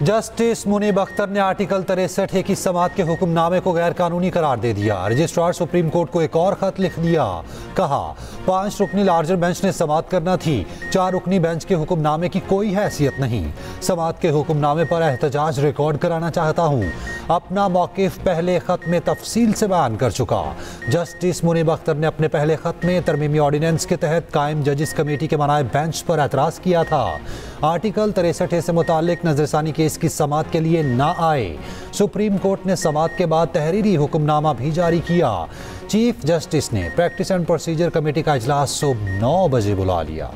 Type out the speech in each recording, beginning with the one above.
Justice Munib Akhtar ने article 63 की समाअत के हुक्मनामे को गैर कानूनी करार दे दिया। रजिस्ट्रार सुप्रीम कोर्ट को एक और खत लिख दिया। कहा 5 रुकनी लार्जर बेंच ने समाअत करना थी, 4 रुकनी बेंच के हुक्मनामे की कोई हैसियत नहीं। समाअत के हुक्मनामे पर एहतजाज रिकॉर्ड कराना चाहता हूँ। अपना मौक़िफ़ पहले खत में तफसील से बयान कर चुका। जस्टिस मुनीब अख्तर ने अपने पहले खत में तरमीमी ऑर्डिनेंस के तहत कायम जजिस कमेटी के बनाए बेंच पर एतराज़ किया था। आर्टिकल 63 से मुताल्लिक नजरसानी केस की समाअत के लिए ना आए। सुप्रीम कोर्ट ने समाअत के बाद तहरीरी हुक्मनामा भी जारी किया। चीफ जस्टिस ने प्रैक्टिस एंड प्रोसीजर कमेटी का इजलास सुबह 9 बजे बुला लिया।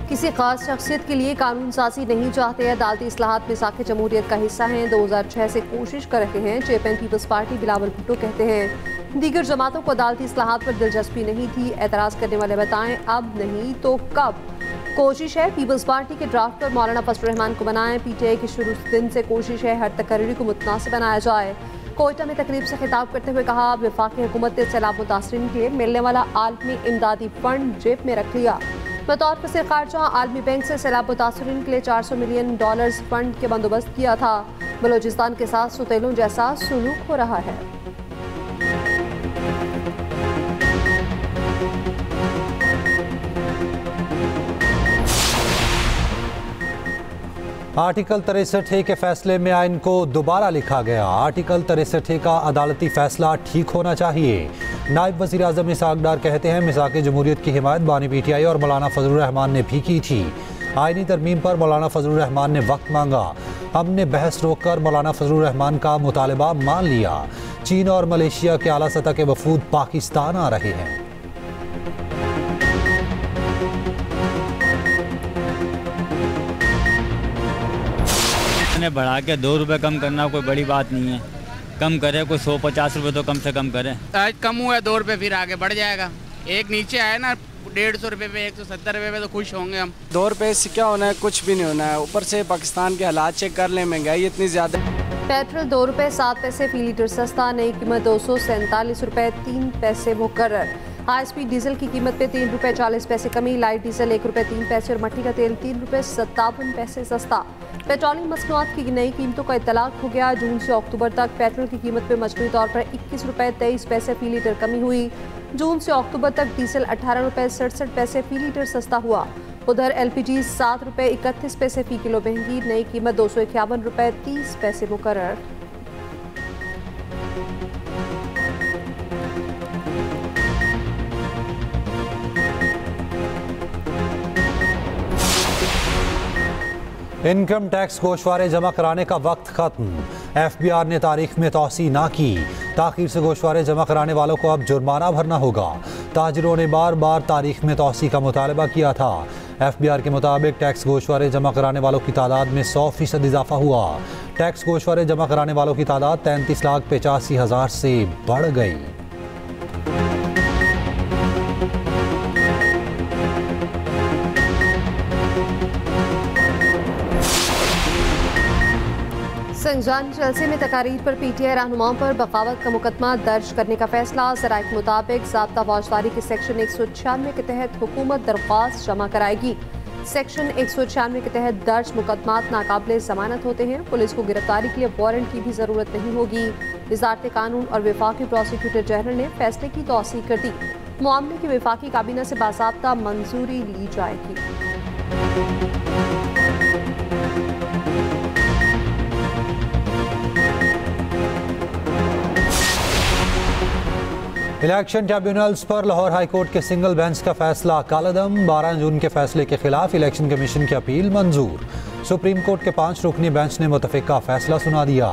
किसी खास शख्सियत के लिए कानून साजी नहीं चाहते। अदालती इस्लाहात मिसाक़ जमहूरियत का हिस्सा हैं। 2006 से कोशिश कर रहे हैं। Chairman People's Party Bilawal Bhutto कहते हैं दीगर जमातों को अदालती इस्लाहात पर दिलचस्पी नहीं थी। एतराज़ करने वाले बताएं अब नहीं तो कब। कोशिश है पीपल्स पार्टी के ड्राफ्ट पर मौलाना फजल रहमान को बनाएं। PTI की शुरू दिन से कोशिश है हर तकरीरी को मुतनासिब बनाया जाए। कोयटा में तकरीब से खिताब करते हुए कहा वफाकी हुकूमत ने सैलाब मुतासरीन के लिए मिलने वाला आलमी इमदादी फंड जेब में रख लिया। बतौर वज़ीर ख़ारजा आलमी बैंक से सैलाब मुतासरीन के लिए $400 मिलियन फंड के बंदोबस्त किया था। बलोचिस्तान के साथ सुतेलों जैसा सुलूक हो रहा है। आर्टिकल 63 के फैसले में आइन को दोबारा लिखा गया। आर्टिकल 63 का अदालती फैसला ठीक होना चाहिए। नायब वज़ीर आज़म इसहाक़ डार कहते हैं मिसाक़ जमहूरियत की हिमायत बानी PTI और मौलाना फजल रहमान ने भी की थी। आइनी तरमीम पर मौलाना फजल रहमान ने वक्त मांगा। हमने बहस रोककर मौलाना फजल रहमान का मुतालबा मान लिया। चीन और मलेशिया के आला सतह के वफूद पाकिस्तान आ रहे हैं। बढ़ा के 2 रुपये कम करना कोई बड़ी बात नहीं है। कम करे कोई 150 रुपये तो कम से कम करे। आज कम हुआ है 2 रुपये, फिर आगे बढ़ जाएगा। एक नीचे आए ना 150 रुपये पे 170 रुपये पे तो खुश होंगे हम। 2 रुपये से क्या होना है, कुछ भी नहीं होना है। ऊपर से पाकिस्तान के हालात चेक कर लें, महंगाई इतनी ज़्यादा। पेट्रोल 2 रुपये 7 पैसे फी लीटर सस्ता, नई कीमत 247 रुपये 3 पैसे मुकर्रर। हाई स्पीड डीजल की कीमत पे 3 रुपये 40 पैसे कमी, लाइट डीजल 1 रुपये 3 पैसे और मट्टी का तेल 3 रुपये 57 पैसे सस्ता। पेट्रोलियम मसनूआत की नई कीमतों का इतलाक हो गया। जून से अक्टूबर तक पेट्रोल की कीमत पे मजमूई तौर पर 21 रुपये 23 पैसे फी लीटर कमी हुई। जून से अक्टूबर तक डीजल 18 रुपये 67 पैसे फी लीटर सस्ता हुआ। उधर LPG 7 रुपये 31 पैसे फी किलो महंगी, नई कीमत 251 रुपये 30 पैसे मुकर्रर। इनकम टैक्स गोशवारे जमा कराने का वक्त खत्म। FBR ने तारीख में तौसी ना की। ताखीर से गोशवारे जमा कराने वालों को अब जुर्माना भरना होगा। ताजिरों ने बार बार तारीख में तौसी का मुतालबा किया था। FBR के मुताबिक टैक्स गोशवारे जमा कराने वालों की तादाद में 100% इजाफा हुआ। टैक्स गोशवारे जमा कराने वालों की तादाद 33,85,000 से बढ़ गई। संजान जलसे में तकारीर पर PTI रहनुमाओं पर बगावत का मुकदमा दर्ज करने का फैसला। ज़राए के मुताबिक ज़ाब्ता फौजदारी के सेक्शन 196 के तहत हुकूमत दरख्वास्त जमा कराएगी। सेक्शन 196 के तहत दर्ज मुकदमात नाकाबिले ज़मानत होते हैं। पुलिस को गिरफ्तारी के लिए वारंट की भी ज़रूरत नहीं होगी। वज़ारत कानून और वफाकी प्रोसिक्यूटर जनरल ने फैसले की तौसीक कर दी। मामले की वफाकी काबीना से बाज़ाब्ता मंजूरी ली जाएगी। इलेक्शन ट्रिब्यूनल्स पर लाहौर हाई कोर्ट के सिंगल बेंच का फैसला कालादम। 12 जून के फैसले के खिलाफ इलेक्शन कमीशन की अपील मंजूर। सुप्रीम कोर्ट के 5 रुकनी बेंच ने मुतफ़िका फैसला सुना दिया।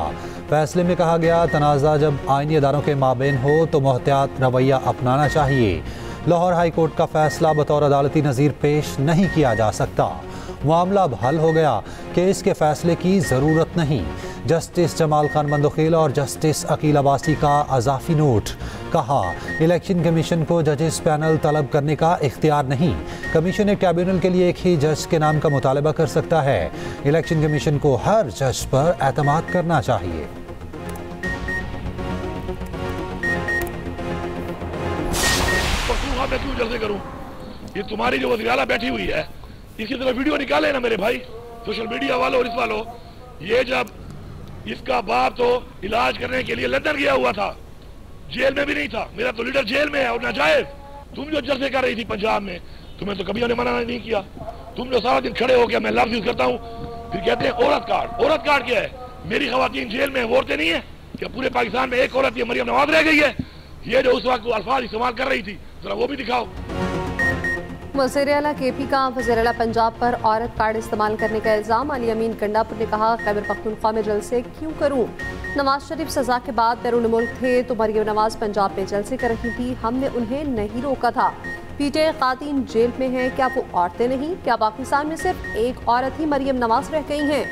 फैसले में कहा गया तनाज़ा जब आईनी इदारों के माबेन हो तो मोहतियात रवैया अपनाना चाहिए। लाहौर हाई कोर्ट का फैसला बतौर अदालती नज़ीर पेश नहीं किया जा सकता। मामला अब हल हो गया। केस के फैसले की ज़रूरत नहीं। जस्टिस जमाल खान मंदोखिल और जस्टिस अकील अब्बासी का अज़ाफ़ी नोट। कहा इलेक्शन कमीशन को जजेस पैनल तलब करने का इख्तियार नहीं। कमीशन एक ट्रिब्यूनल के लिए एक ही जज के नाम का मुतालबा कर सकता है। इलेक्शन कमीशन को हर जज पर एतमाद करना चाहिए। मैं क्यों जलसे करूं? ये तुम्हारी जो वज़ीर आला बैठी हुई है, इसकी तरफ वीडियो निकाले ना मेरे भाई, सोशल मीडिया वालों और इस वालों। ये जब इसका बाप तो इलाज करने के लिए लंदन गया हुआ था, जेल में भी नहीं था, मेरा तो लीडर जेल में है और नाजायज। तुम जो जलसे कर रही थी पंजाब में, तुम्हें तो कभी उन्हें मना नहीं किया। तुम जो सारा दिन खड़े हो गया, मैं लफ्ज यूज करता हूँ, फिर कहते हैं औरत कार्ड। औरत कार्ड क्या है? मेरी खवातीन जेल में वो औरतें नहीं है क्या? पूरे पाकिस्तान में एक औरत, ये मरियम नवाज रह गई है। ये जो उस वक्त अल्फाज इस्तेमाल कर रही थी, जरा वो भी दिखाओ। वज़ीर आला केपी का वज़ीर आला पंजाब पर औरत कार्ड इस्तेमाल करने का इल्ज़ाम। अली अमीन गंडापुर ने कहा, खैबर पख्तूनख्वा में जलसे क्यों करूं? नवाज शरीफ सजा के बाद बैरून मुल्क थे तो मरियम नवाज पंजाब में जलसे कर रही थी, हमने उन्हें नहीं रोका था। पीटीआई खातीन जेल में हैं, क्या वो औरतें नहीं? क्या पाकिस्तान में सिर्फ एक औरत ही मरियम नवाज रह गई हैं?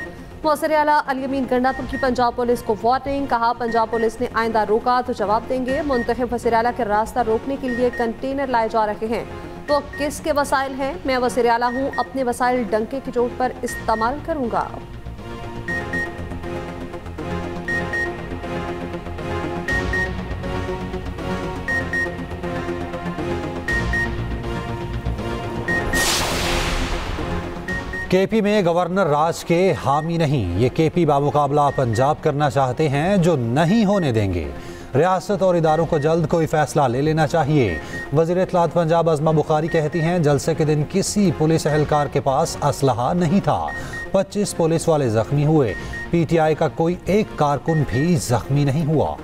वज़ीर आला अली अमीन गंडापुर की पंजाब पुलिस को वार्निंग। कहा, पंजाब पुलिस ने आइंदा रोका तो जवाब देंगे। मुंतखब वज़ीर आला के रास्ता रोकने के लिए कंटेनर लाए जा रहे हैं, वो किसके वसाइल हैं? मैं वज़ीर आला हूँ, अपने वसाइल डंके की चोट पर इस्तेमाल करूँगा। केपी में गवर्नर राज के हामी नहीं, ये केपी बामुकाबला पंजाब करना चाहते हैं जो नहीं होने देंगे। रियासत और इदारों को जल्द कोई फैसला ले लेना चाहिए। वज़ीर इत्तलात पंजाब अज़मा बुखारी कहती हैं, जलसे के दिन किसी पुलिस एहलकार के पास असलहा नहीं था। 25 पुलिस वाले जख्मी हुए, पीटीआई का कोई एक कारकुन भी जख्मी नहीं हुआ।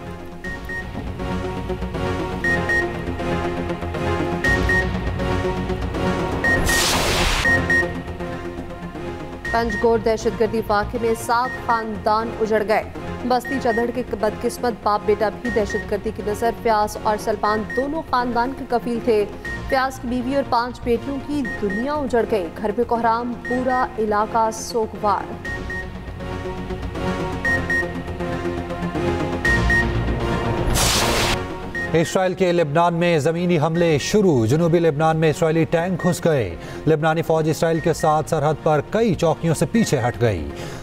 पंजगोर दहशतगर्दी वाक़े में 7 खानदान उजड़ गए। बस्ती चदड़ के बदकिस्मत बाप बेटा भी दहशतगर्दी की नज़र। फ्याज और सल्मान दोनों खानदान के कफील थे। फ्याज की बीवी और 5 बेटियों की दुनिया उजड़ गई। घर में कोहराम, पूरा इलाका सोगवार। इसराइल के लेबनान में ज़मीनी हमले शुरू। जनूबी लेबनान में इसराइली टैंक घुस गए। लेबनानी फौज इसराइल के साथ सरहद पर कई चौकियों से पीछे हट गई।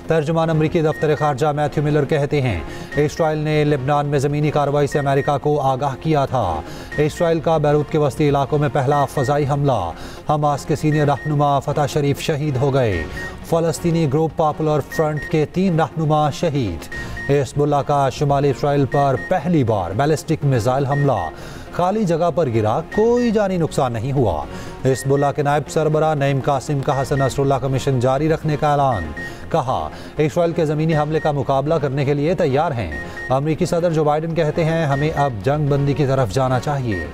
तर्जुमान अमरीकी दफ्तर खारजा मैथ्यू मिलर कहते हैं, इसराइल ने लेबनान में ज़मीनी कार्रवाई से अमेरिका को आगाह किया था। इसराइल का बैरूत के वस्ती इलाकों में पहला फ़ज़ाई हमला। हमास के सीनियर रहनुमा फतह शरीफ शहीद हो गए। फ़लस्तीनी ग्रुप पॉपुलर फ्रंट के 3 रहनुमा शहीद। हिज़्बुल्लाह का शुमाली इसराइल पर पहली बार बैलिस्टिक मिसाइल हमला। खाली जगह पर गिरा, कोई जानी नुकसान नहीं हुआ। हिज़्बुल्लाह के नायब सरबरा नईम कासिम का हसन नसरुल्लाह का मिशन जारी रखने का ऐलान। कहा, इसराइल के ज़मीनी हमले का मुकाबला करने के लिए तैयार हैं। अमरीकी सदर जो बाइडन कहते हैं, हमें अब जंग बंदी की तरफ जाना चाहिए।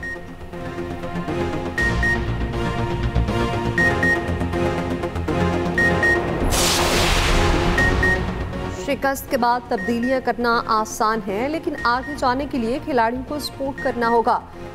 शिकस्त के बाद तब्दीलियां करना आसान है, लेकिन आगे जाने के लिए खिलाड़ियों को सपोर्ट करना होगा।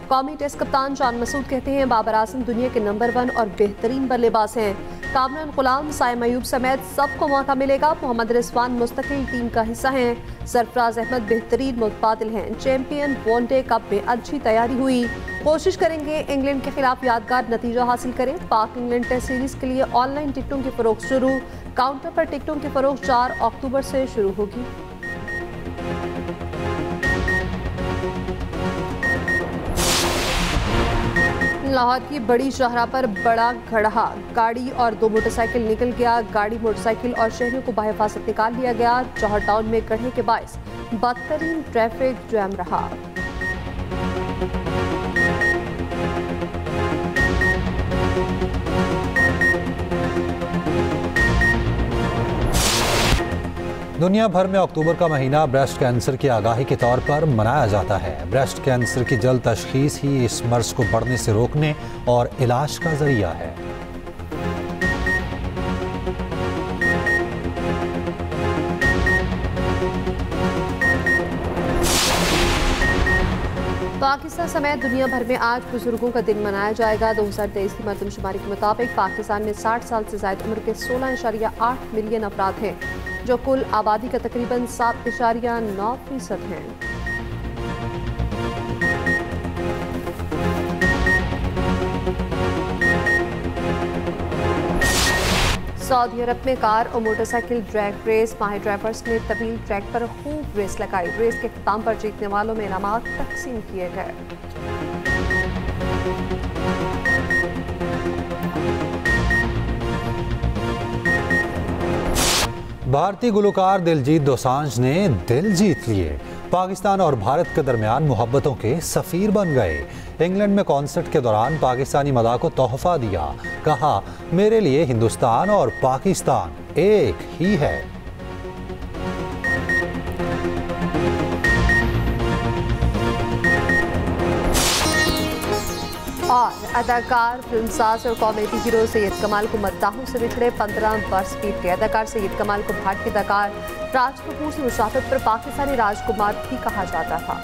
कौमी टेस्ट कप्तान जान मसूद कहते हैं, बाबर आजम दुनिया के नंबर 1 और बेहतरीन बल्लेबाज हैं। कामरान गुलाम, साइम अयूब समेत सबको मौका मिलेगा। मोहम्मद रिजवान मुस्तकिल टीम का हिस्सा हैं। सरफराज अहमद बेहतरीन मुतबादिल हैं। चैंपियन वनडे कप में अच्छी तैयारी हुई। कोशिश करेंगे इंग्लैंड के खिलाफ यादगार नतीजा हासिल करें। पाक इंग्लैंड टेस्ट सीरीज के लिए ऑनलाइन टिकटों की फरोख्त शुरू। काउंटर पर टिकटों की फरोख्त 4 अक्टूबर से शुरू होगी। लाहौर की बड़ी शाहरा पर बड़ा खड़हा, गाड़ी और 2 मोटरसाइकिल निकल गया। गाड़ी, मोटरसाइकिल और शहरियों को बाहिफाजत निकाल लिया गया। जौहर टाउन में गड्ढे के बायस बदतरीन ट्रैफिक जैम रहा। दुनिया भर में अक्टूबर का महीना ब्रेस्ट कैंसर की आगाही के तौर पर मनाया जाता है। ब्रेस्ट कैंसर की जल्द तशखीस ही इस मर्ज को बढ़ने से रोकने और इलाज का जरिया है। पाकिस्तान समेत दुनिया भर में आज बुजुर्गों का दिन मनाया जाएगा। 2023 की मरदमशुमारी के मुताबिक पाकिस्तान में 60 साल से ज़ायद उम्र के 16.8 मिलियन अफराद हैं, जो कुल आबादी का तकरीबन 7.9% हैं। सऊदी अरब में कार और मोटरसाइकिल ड्रैग रेस। माहिर ड्राइवर्स ने तवील ट्रैक पर खूब रेस लगाई। रेस के इख्तिताम पर जीतने वालों में इनामात तकसीम किए गए। भारतीय गुलकार दिलजीत दोसांझ ने दिल जीत लिए। पाकिस्तान और भारत के दरमियान मोहब्बतों के सफीर बन गए। इंग्लैंड में कॉन्सर्ट के दौरान पाकिस्तानी मदा को तोहफा दिया। कहा, मेरे लिए हिंदुस्तान और पाकिस्तान एक ही है। और अदाकार, फिल्मसाज और कॉमेडी हीरो सैयद कमाल को मद्दाहों से बिछड़े 15 वर्ष बीत गए। अदाकार सैयद कमाल को भारतीय अदाकार राज कपूर से मुशाफत पर पाकिस्तानी राजकुमार भी कहा जाता था।